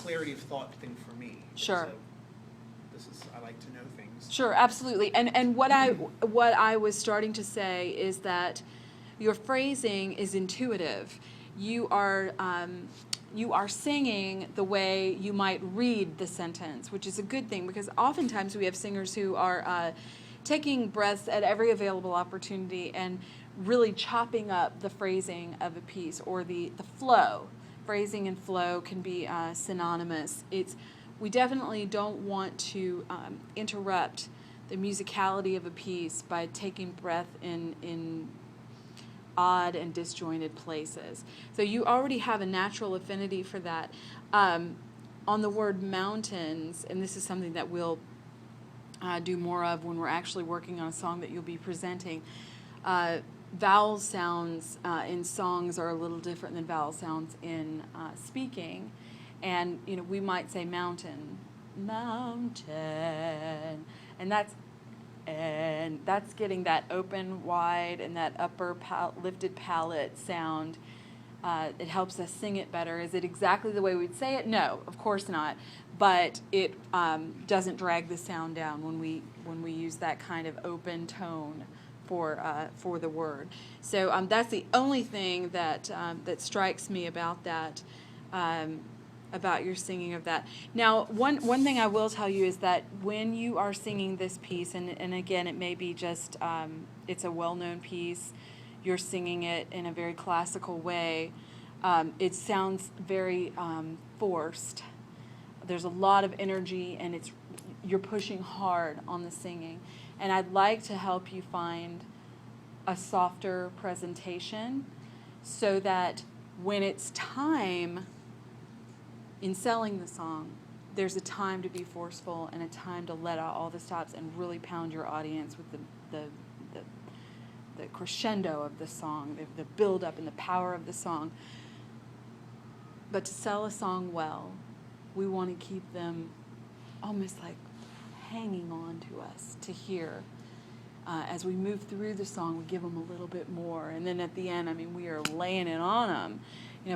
clarity of thought thing for me. Sure. I like to know things. Sure, absolutely. And what I was starting to say is that your phrasing is intuitive. You are singing the way you might read the sentence, which is a good thing, because oftentimes we have singers who are taking breaths at every available opportunity and really chopping up the phrasing of a piece, or the flow. Phrasing and flow can be synonymous. We definitely don't want to interrupt the musicality of a piece by taking breath in odd and disjointed places. So you already have a natural affinity for that. On the word mountains, and this is something that we'll do more of when we're actually working on a song that you'll be presenting, vowel sounds in songs are a little different than vowel sounds in speaking. And, we might say mountain, and that's getting that open, wide, and that upper lifted palate sound. It helps us sing it better. Is it exactly the way we'd say it? No, of course not. But it doesn't drag the sound down when we use that kind of open tone for the word. So that's the only thing that strikes me about that. About your singing of that. Now, one thing I will tell you is that when you are singing this piece, and again, it may be just, it's a well-known piece, you're singing it in a very classical way, it sounds very forced. There's a lot of energy, and you're pushing hard on the singing. And I'd like to help you find a softer presentation so that when it's time in selling the song, there's a time to be forceful and a time to let out all the stops and really pound your audience with the crescendo of the song, the build-up and the power of the song. But to sell a song well, we want to keep them almost like hanging on to us to hear. As we move through the song, we give them a little bit more, and then at the end, we are laying it on them.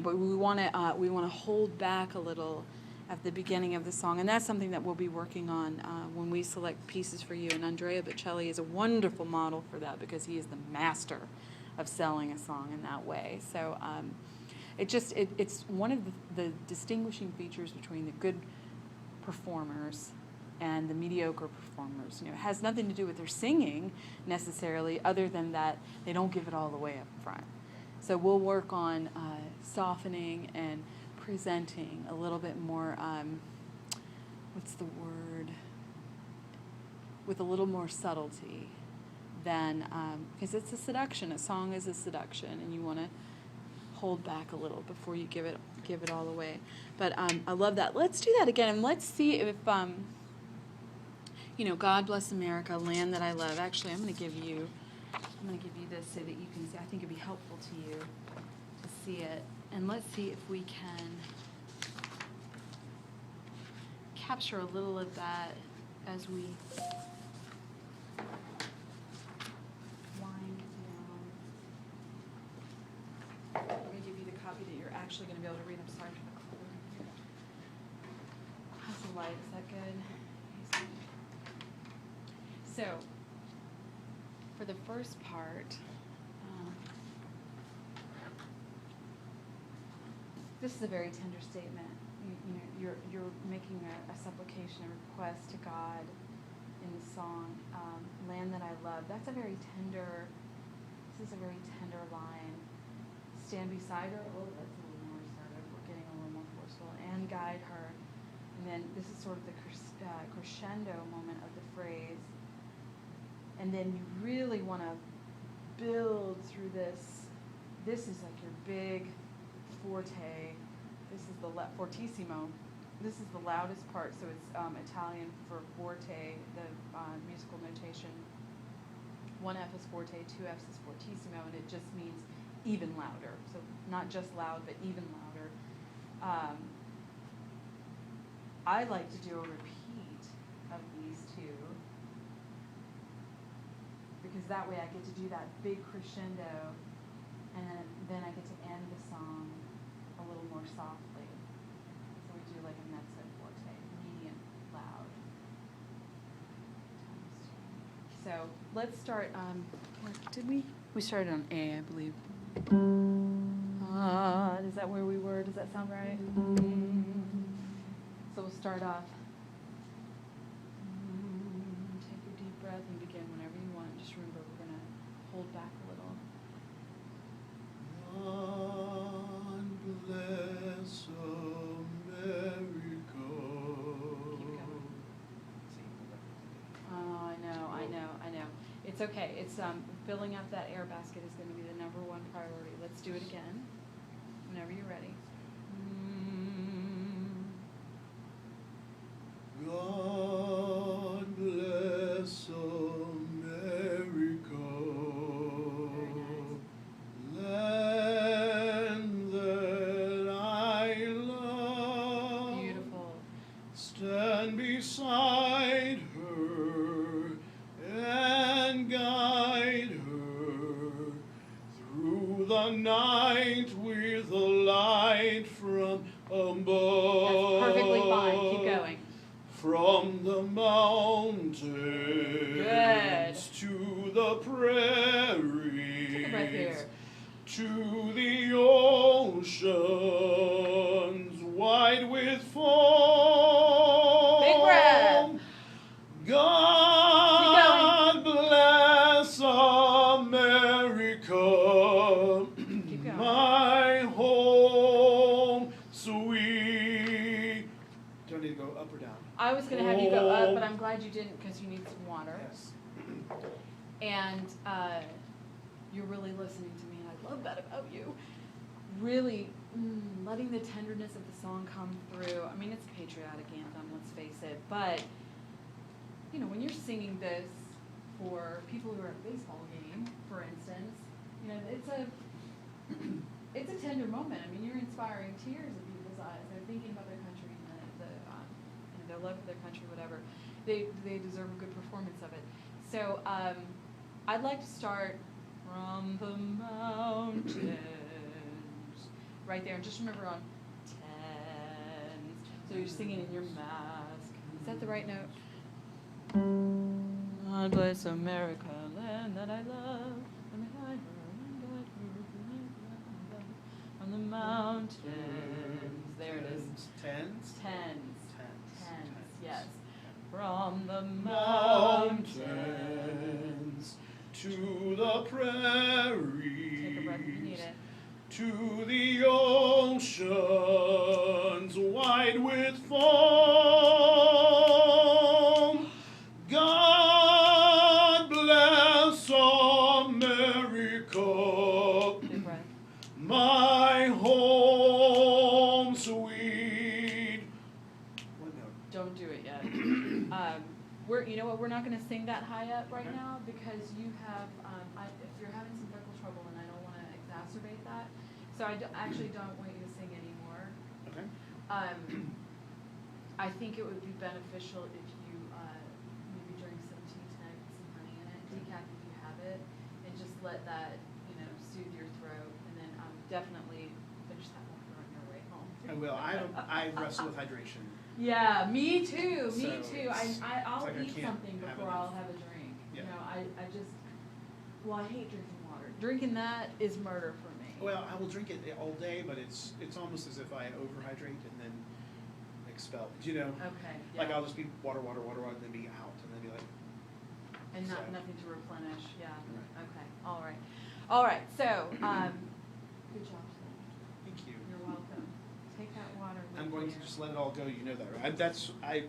But we want to hold back a little at the beginning of the song, and that's something that we'll be working on when we select pieces for you. And Andrea Bocelli is a wonderful model for that, because he is the master of selling a song in that way. So it's one of the distinguishing features between the good performers and the mediocre performers. It has nothing to do with their singing necessarily, other than that they don't give it all the way up front. So we'll work on softening and presenting a little bit more, with a little more subtlety than, because it's a seduction. A song is a seduction, and you want to hold back a little before you give it all away. But I love that. Let's do that again, and let's see if, God Bless America, Land That I Love. Actually, I'm going to give you this so that you can see. I think it'd be helpful to you to see it. And let's see if we can capture a little of that as we wind down. I'm going to give you the copy that you're actually going to be able to read. I'm sorry for the color. How's the light? Is that good? So, for the first part, this is a very tender statement. You're making a supplication, a request to God in the song, "Land That I Love." This is a very tender line. Stand beside her. Oh, that's a little more assertive. We're getting a little more forceful. And guide her. And then this is sort of the crescendo moment of the phrase. And then you really want to build through this. This is like your big forte. This is the fortissimo. This is the loudest part, so it's Italian for forte, the musical notation. One F is forte, two F's is fortissimo, and it just means even louder. So not just loud, but even louder. I like to do a repeat of these two, because that way I get to do that big crescendo, and then I get to end the song a little more softly. So we do like a mezzo. So let's start. What did we? We started on A, I believe. Is that where we were? Does that sound right? So we'll start off. Take a deep breath and begin whenever you want. Just remember, we're going to hold back a little. God bless America. Keep going. Oh, I know. It's okay. It's filling up that air basket is going to be the #1 priority. Let's do it again. Whenever you're ready. God bless America. Land that I love. Beautiful. Stand beside her and guide her through the night with a light from above. That's perfectly fine. Keep going. From the mountains Good. to the prairies. Take a breath here. To the oceans wide with foam. Big breath. God bless America, Keep going. my home sweet. Do I need to go up or down? I was going to have you go up, but I'm glad you didn't because you need some water. Yes. And you're really listening to me, and I love that about you. Really letting the tenderness of the song come through. I mean, it's a patriotic anthem, let's face it. But, you know, when you're singing this for people who are at a baseball game, for instance, you know, it's a tender moment. I mean, you're inspiring tears in people's eyes. They're thinking about their country and their love for their country, whatever. They deserve a good performance of it. So I'd like to start from the mountains, right there. And just remember on tens. So you're singing in your mask. Is that the right note? God bless America, land that I love. Let me guide her, on the mountains. There it is. Tens? Tens. Tens. Yes. From the Mountains to the prairies. Take a breath if you need it. To the oceans wide with foam. God bless America, Big breath. my home sweet. What note? Don't do it yet. You know what? We're not going to sing that high up right now because you have. If you're having some vocal trouble, and I don't want to exacerbate that, so actually don't want you to sing anymore. Okay. I think it would be beneficial if you maybe drink some tea tonight with some honey in it, decaf if you have it, and just let that soothe your throat, and then definitely finish that water on your way home. I will. I wrestle with hydration. Yeah, me too. So Me too. I'll like I eat can't something have before enough. I'll have a drink. Yeah. I hate drinking water. Drinking that is murder for me. Well, I will drink it all day, but it's almost as if I overhydrate and then expel. You know, Okay. Yeah. like I'll just be water, and then be out, and then be like. and so. nothing to replenish. Yeah. Right. Okay. All right. All right. So, good job today. Thank you. You're welcome. Take that water. I'm going to here. just let it all go. You know that, right? I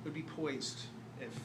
would be poised if